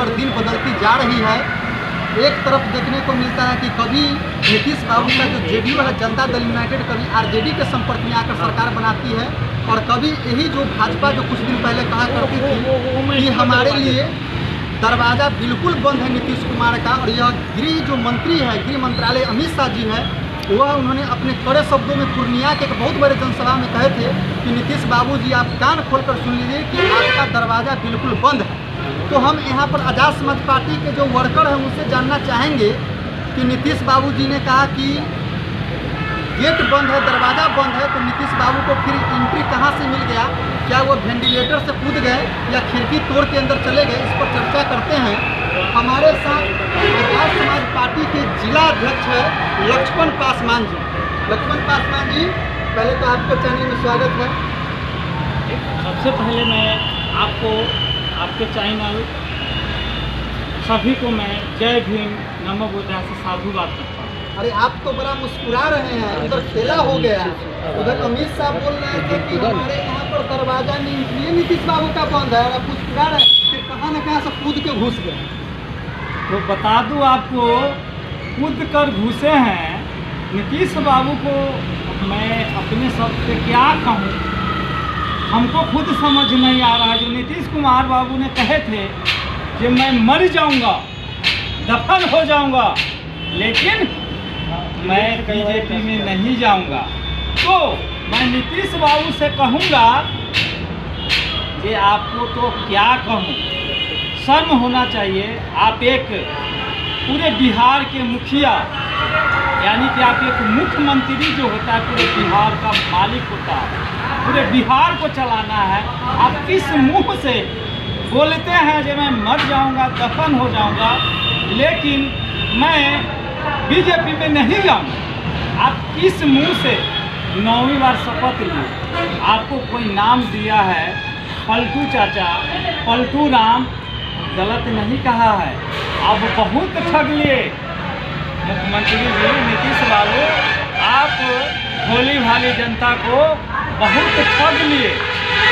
पर दिन बदलती जा रही है। एक तरफ देखने को मिलता है कि कभी नीतीश बाबू का जो जेडीयू है जनता दल यूनाइटेड कभी आरजेडी के संपर्क में आकर सरकार बनाती है, और कभी यही जो भाजपा जो कुछ दिन पहले कहा करती थी कि हमारे लिए दरवाज़ा बिल्कुल बंद है नीतीश कुमार का। और यह गृह जो मंत्री है, गृह मंत्रालय अमित शाह जी है, वह उन्होंने अपने कड़े शब्दों में पूर्णिया के एक बहुत बड़े जनसभा में कहे थे कि नीतीश बाबू जी आप कान खोलकर सुन लीजिए कि आपका दरवाज़ा बिल्कुल बंद है। तो हम यहाँ पर आज़ाद समाज पार्टी के जो वर्कर हैं उनसे जानना चाहेंगे कि नीतीश बाबू जी ने कहा कि गेट बंद है, दरवाज़ा बंद है, तो नीतीश बाबू को फिर एंट्री कहाँ से मिल गया? क्या वो वेंटिलेटर से कूद गए या खिड़की तोड़ के अंदर चले गए? इस पर चर्चा करते हैं। हमारे साथ आज़ाद समाज पार्टी के जिला अध्यक्ष है लक्ष्मण पासवान जी। लक्ष्मण पासवान जी, पहले तो आपको चैनल में स्वागत है। सबसे पहले मैं आपको आपके चैनल सभी को मैं जय भीम नमो बुद्धाय से साधुवाद करता हूँ। अरे आप तो बड़ा मुस्कुरा रहे हैं, उधर खेला हो गया, उधर अमित शाह बोल रहे थे कि हमारे यहाँ पर दरवाजा नहीं, इसलिए नीतीश बाबू का बंद है, और आप मुस्कुरा रहे हैं, फिर कहाँ न कहाँ से कूद के घुस गए। तो बता दूँ आपको, कूद कर घुसे हैं नीतीश बाबू को मैं अपने शब्द से क्या कहूँ, हमको खुद समझ नहीं आ रहा। जो नीतीश कुमार बाबू ने कहे थे कि मैं मर जाऊंगा, दफन हो जाऊंगा, लेकिन मैं बीजेपी में नहीं जाऊंगा, तो मैं नीतीश बाबू से कहूँगा कि आपको तो क्या कहूँ, शर्म होना चाहिए। आप एक पूरे बिहार के मुखिया, यानी कि आप एक मुख्यमंत्री जो होता है पूरे बिहार का मालिक होता है, पूरे बिहार को चलाना है, आप किस मुंह से बोलते हैं कि मैं मर जाऊंगा, दफन हो जाऊंगा, लेकिन मैं बीजेपी में नहीं जाऊंगा? आप किस मुंह से 9वीं बार शपथ लिए? आपको कोई नाम दिया है पलटू चाचा, पलटू राम, गलत नहीं कहा है। आप बहुत ठग लिए मुख्यमंत्री जी नीतीश बाबू, आप भोली भाली जनता को बहुत ठग लिए।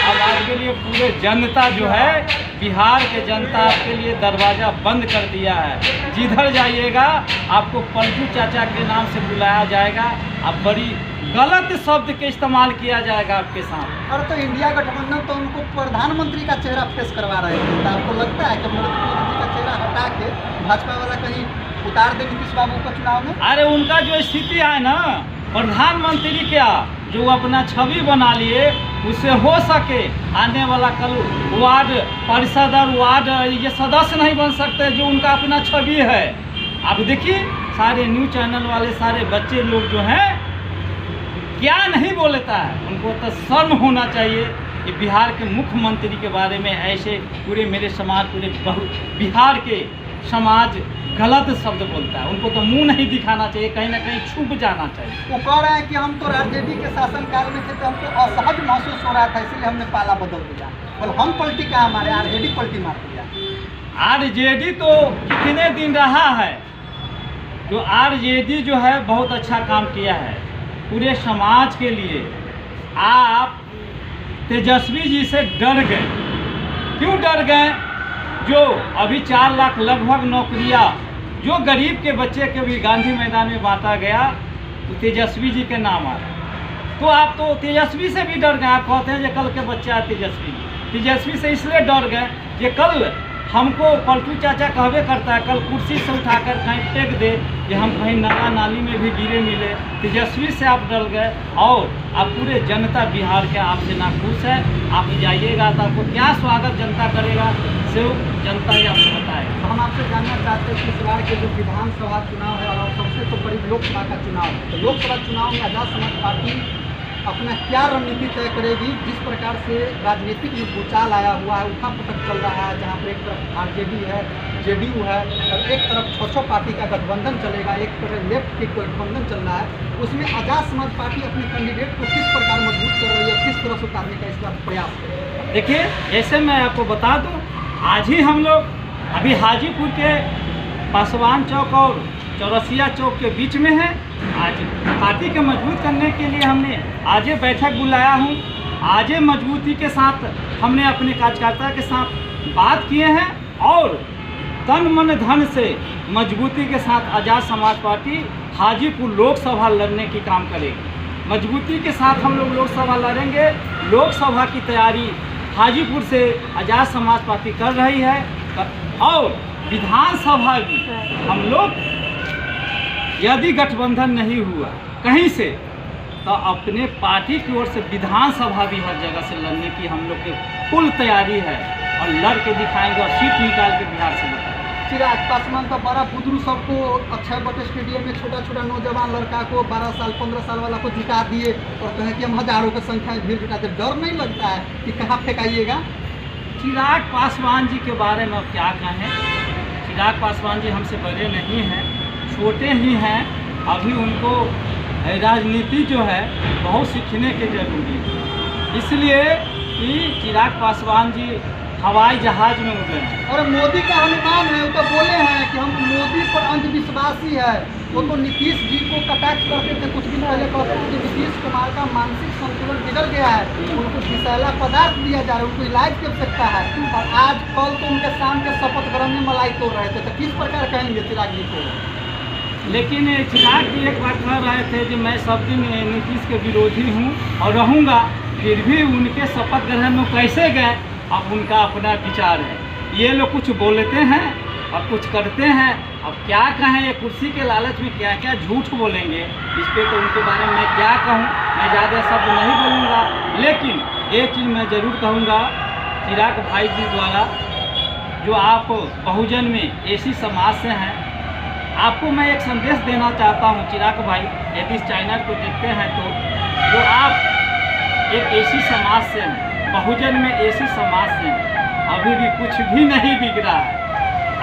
अब आपके लिए पूरे जनता जो है, बिहार के जनता आपके लिए दरवाज़ा बंद कर दिया है। जिधर जाइएगा आपको पलटू चाचा के नाम से बुलाया जाएगा, अब बड़ी गलत शब्द के इस्तेमाल किया जाएगा आपके साथ। और तो इंडिया गठबंधन तो उनको प्रधानमंत्री का चेहरा फेस करवा रहे थे, तो आपको लगता है कि नरेंद्र मोदी का चेहरा हटा के भाजपा वाला कहीं उतार दे नीतीश बाबू को चुनाव में? अरे उनका जो स्थिति है ना, प्रधानमंत्री क्या, जो अपना छवि बना लिए, उससे हो सके आने वाला कल वार्ड परिषद और वार्ड ये सदस्य नहीं बन सकते, जो उनका अपना छवि है। आप देखिए सारे न्यूज़ चैनल वाले सारे बच्चे लोग जो हैं क्या नहीं बोलता है, उनको तो शर्म होना चाहिए कि बिहार के मुख्यमंत्री के बारे में ऐसे पूरे मेरे समाज, पूरे बिहार के समाज गलत शब्द बोलता है। उनको तो मुंह नहीं दिखाना चाहिए, कहीं ना कहीं छुप जाना चाहिए। वो कह रहे हैं कि हम तो आरजेडी के शासनकाल में थे तो हमको असहज महसूस हो रहा था, इसलिए हमने पाला बदल दिया। और हम पलटी का हमारे आरजेडी पलटी मार दिया। आरजेडी तो कितने दिन रहा है, जो आरजेडी जो है बहुत अच्छा काम किया है पूरे समाज के लिए। आप तेजस्वी जी से डर गए, क्यों डर गए? जो अभी 4 लाख लगभग नौकरियां जो गरीब के बच्चे के भी गांधी मैदान में बांटा गया, तो तेजस्वी जी के नाम आ रहा। तो आप तो तेजस्वी से भी डर गए। आप कहते हैं कि कल के बच्चे हैं तेजस्वी से इसलिए डर गए कि कल हमको पलटू चाचा कहवे करता है, कल कुर्सी से उठाकर कहीं फेंक दे कि हम कहीं नाला नाली में भी गिरे मिले। तेजस्वी से आप डर गए, और अब पूरे जनता बिहार के आपसे नाखुश है। आप जाइएगा तो आपको क्या स्वागत जनता करेगा, सिर्फ जनता ही आपको बताएगा। हम आपसे जानना चाहते हैं कि इस बार के जो विधानसभा चुनाव है और सबसे तो बड़ी लोकसभा का चुनाव है, तो लोकसभा चुनाव में आज़ाद समाज पार्टी अपना क्या रणनीति तय करेगी? जिस प्रकार से राजनीतिक में भूचाल आया हुआ है, उठा पटक चल रहा है, जहाँ पर एक तरफ आरजेडी है, जेडीयू है, और एक तरफ 6 पार्टी का गठबंधन चलेगा, एक तरफ लेफ्ट के गठबंधन चल रहा है, उसमें आज़ाद समाज पार्टी अपने कैंडिडेट को किस प्रकार मजबूत कर रही है, किस तरह से उतारने का इस बार प्रयास करेगी? देखिए, ऐसे मैं आपको बता दूं, आज ही हम लोग अभी हाजीपुर के पासवान चौक और चौरसिया चौक के बीच में है। आज पार्टी के मजबूत करने के लिए हमने आज ये बैठक बुलाया हूँ। आज ये मजबूती के साथ हमने अपने कार्यकर्ता के साथ बात किए हैं, और तन मन धन से मजबूती के साथ आज़ाद समाज पार्टी हाजीपुर लोकसभा लड़ने की काम करेगी। मजबूती के साथ हम लोग लोकसभा लड़ेंगे। लोकसभा की तैयारी हाजीपुर से आज़ाद समाज पार्टी कर रही है और विधानसभा भी हम लोग यदि गठबंधन नहीं हुआ कहीं से तो अपने पार्टी की ओर से विधानसभा भी हर जगह से लड़ने की हम लोग की फुल तैयारी है और लड़ के दिखाएंगे और सीट निकाल के बिहार से बताएंगे। चिराग पासवान का बड़ा बुजुर्ग सबको अक्षय बट स्टेडियम में छोटा छोटा नौजवान लड़का को 12 साल 15 साल वाला को जुटा दिए और कहें कि हम हजारों की संख्या में भीड़ जुटाते। डर नहीं लगता है कि कहाँ फेंकाइएगा? चिराग पासवान जी के बारे में अब क्या कहें। चिराग पासवान जी हमसे बड़े नहीं हैं, छोटे ही हैं। अभी उनको राजनीति जो है बहुत सीखने के जरूरी है, इसलिए कि चिराग पासवान जी हवाई जहाज में उतरे हैं। और मोदी का हनुमान है, वो तो बोले हैं कि हम मोदी पर अंधविश्वासी है। वो तो नीतीश जी को कटाक्ष करते थे कुछ दिन पहले, कहते थे कि नीतीश कुमार का मानसिक संतुलन बिगड़ गया है, उनको विषैला पदार्थ दिया जा रहा है, उनको इलाज की आवश्यकता है। और आज कल तो उनके शाम के शपथ ग्रहण में मलाई तोड़ रहे थे, तो किस प्रकार कहेंगे चिराग जी को? लेकिन चिराग जी एक बात कह रहे थे कि मैं सब दिन नीतीश के विरोधी हूँ और रहूँगा, फिर भी उनके शपथ ग्रहण में कैसे गए अब उनका अपना विचार है। ये लोग कुछ बोलते हैं और कुछ करते हैं। अब क्या कहें, ये कुर्सी के लालच में क्या क्या झूठ बोलेंगे, इस पर तो उनके बारे में मैं क्या कहूँ, मैं ज़्यादा शब्द नहीं बोलूँगा। लेकिन एक चीज़ मैं ज़रूर कहूँगा, चिराग भाई जी द्वारा जो आप बहुजन में एसी समाज से हैं, आपको मैं एक संदेश देना चाहता हूँ चिराग भाई, यदि इस चैनल को देखते हैं तो जो आप एक एसी समाज से हैं, बहुजन में एसी समाज से हैं, अभी भी कुछ भी नहीं बिगड़ा है।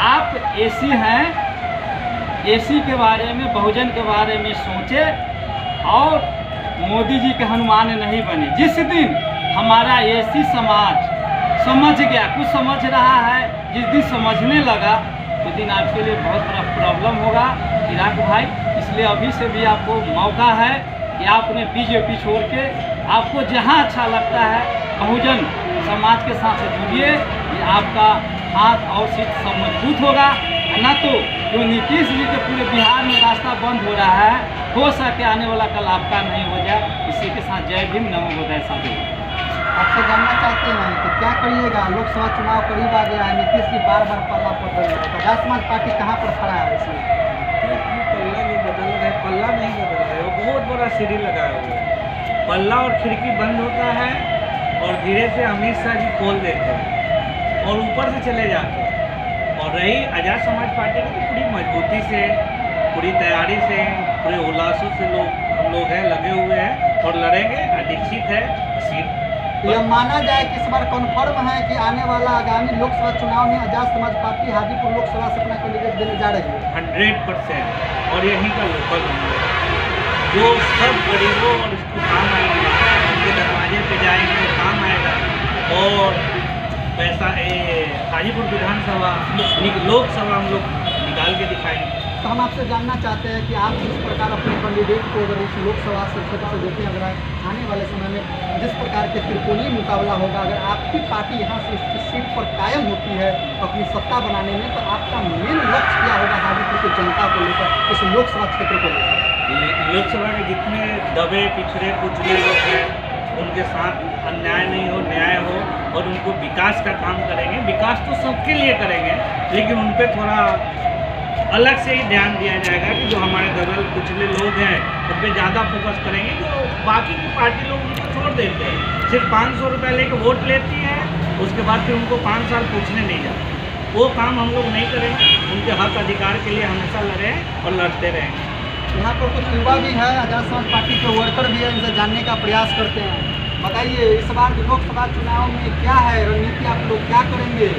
आप एसी हैं, एसी के बारे में बहुजन के बारे में सोचे और मोदी जी के हनुमान नहीं बने। जिस दिन हमारा एसी समाज समझ गया, कुछ समझ रहा है, जिस दिन समझने लगा उस दिन आपके लिए बहुत बड़ा प्रॉब्लम होगा चिराग भाई। इसलिए अभी से भी आपको मौका है कि आपने बीजेपी छोड़ के आपको जहां अच्छा लगता है बहुजन समाज के साथ से जुड़िए, ये आपका हाथ और सीट सब मजबूत होगा। न तो जो नीतीश जी के पूरे बिहार में रास्ता बंद हो रहा है, हो सके आने वाला कल आपका नहीं हो जाए। इसी के साथ जय भीम, नमो बुद्धाय साधु। आपसे जानना चाहते हैं कि क्या करिएगा, लोकसभा चुनाव करीब आ गया है, नीतीश की बार बार पल्ला पड़ रही है, तो आज़ाद समाज पार्टी कहाँ पर खड़ा है इसमें? पल्ला जो बदल रहा है, पल्ला नहीं बदल रहा है, वो बहुत बड़ा सीढ़ी लगाया हुआ है। पल्ला और खिड़की बंद होता है और धीरे से अमित शाह जी खोल देते हैं और ऊपर से चले जाते हैं। और रही आज़ाद समाज पार्टी की, तो पूरी मजबूती से, पूरी तैयारी से, पूरे उल्लासों से हम लोग हैं, लगे हुए हैं और लड़ेंगे। निश्चित है सीट। यह माना जाए कि इस बार कन्फर्म है कि आने वाला आगामी लोकसभा चुनाव में आज़ाद समाज पार्टी हाजीपुर लोकसभा से अपना कैंडिडेट देने जा रही है 100%। और यहीं का लोकल जो सब गरीबों और इसको काम आएंगे, उनके दरवाजे पे जाएंगे, काम आएगा। और पैसा हाजीपुर विधानसभा लोकसभा हम लोग निकाल के दिखाएंगे। तो हम आपसे जानना चाहते हैं कि आप जिस प्रकार अपने कैंडिडेट को अगर इस लोकसभा से क्षेत्र से देते हैं, अगर आने वाले समय में जिस प्रकार के त्रिकोणीय मुकाबला होगा, अगर आपकी पार्टी यहाँ से इसकी सीट पर कायम होती है अपनी सत्ता बनाने में, तो आपका मेन लक्ष्य क्या होगा हाजीपुर की जनता को लेकर, इस लोकसभा क्षेत्र को लेकर? लोकसभा के जितने दबे पिछड़े कुचले लोग हैं, उनके साथ अन्याय नहीं हो, न्याय हो और उनको विकास का काम करेंगे। विकास तो सबके लिए करेंगे, लेकिन उन पर थोड़ा अलग से ही ध्यान दिया जाएगा कि जो हमारे दबे कुचले लोग हैं उन पर ज़्यादा फोकस करेंगे। जो बाकी की पार्टी लोग उनको छोड़ देते हैं, सिर्फ 500 रुपये लेके वोट लेती है, उसके बाद फिर उनको 5 साल पूछने नहीं जाते। वो काम हम लोग नहीं करेंगे। उनके हक अधिकार के लिए हमेशा लड़े और लड़ते रहेंगे। यहाँ पर कुछ युवा भी है, आज़ाद समाज पार्टी के वर्कर भी है, इनसे जानने का प्रयास करते हैं। बताइए, इस बार लोकसभा चुनाव में क्या है रणनीति, आप लोग क्या करेंगे?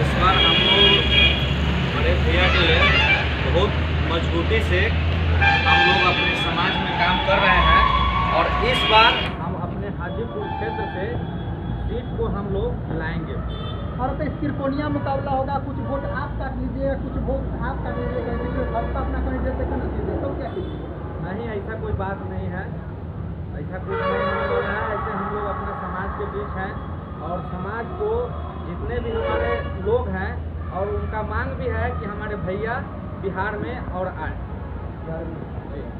इस बार हम लोग बड़े भैया के लिए बहुत मजबूती से हम लोग अपने समाज में काम कर रहे हैं और इस बार हम अपने हाजीपुर क्षेत्र से सीट को हम लोग लाएंगे। और तो इस त्रिकोणीय मुकाबला होगा, कुछ वोट आप काट लीजिएगा, कुछ वोट आप काट लीजिएगा, भाजपा अपना कैंडिडेट देकर न दीजिए, तो क्या कीजिए? नहीं, ऐसा कोई बात नहीं है, ऐसा कुछ नहीं होने वाला है। ऐसे हम लोग अपने समाज के बीच हैं और समाज को जितने भी हमारे लोग हैं और उनका मांग भी है कि हमारे भैया बिहार में और आए।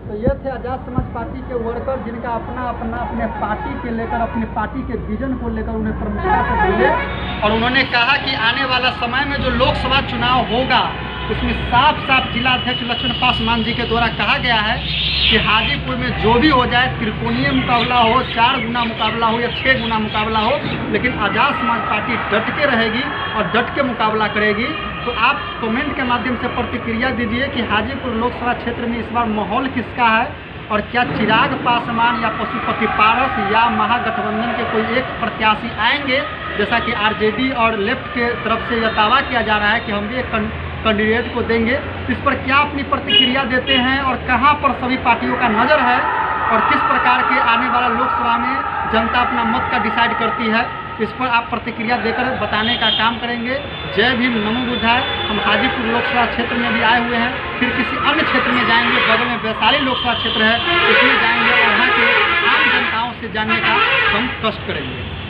तो ये थे आज़ाद समाज पार्टी के वर्कर, जिनका अपने पार्टी के लेकर, अपने पार्टी के विजन को लेकर उन्हें प्रमुखता से बोले, और उन्होंने कहा कि आने वाला समय में जो लोकसभा चुनाव होगा उसमें साफ साफ जिला अध्यक्ष लक्ष्मण पासवान जी के द्वारा कहा गया है कि हाजीपुर में जो भी हो जाए, त्रिकोणीय मुकाबला हो, 4 गुना मुकाबला हो या 6 गुना मुकाबला हो, लेकिन आज़ाद समाज पार्टी डट के रहेगी और डट के मुकाबला करेगी। तो आप कमेंट के माध्यम से प्रतिक्रिया दीजिए कि हाजीपुर लोकसभा क्षेत्र में इस बार माहौल किसका है, और क्या चिराग पासवान या पशुपति पारस या महागठबंधन के कोई एक प्रत्याशी आएंगे, जैसा कि आरजेडी और लेफ्ट के तरफ से यह दावा किया जा रहा है कि हम भी एक कैंडिडेट को देंगे। इस पर क्या अपनी प्रतिक्रिया देते हैं और कहां पर सभी पार्टियों का नज़र है, और किस प्रकार के आने वाला लोकसभा में जनता अपना मत का डिसाइड करती है, इस पर आप प्रतिक्रिया देकर बताने का काम करेंगे। जय भीम, नमो बुद्धाय। हम हाजीपुर लोकसभा क्षेत्र में भी आए हुए हैं, फिर किसी अन्य क्षेत्र में जाएंगे, बगल में वैशाली लोकसभा क्षेत्र है, उसमें जाएंगे और वहाँ के आम जनताओं से जानने का हम कष्ट करेंगे।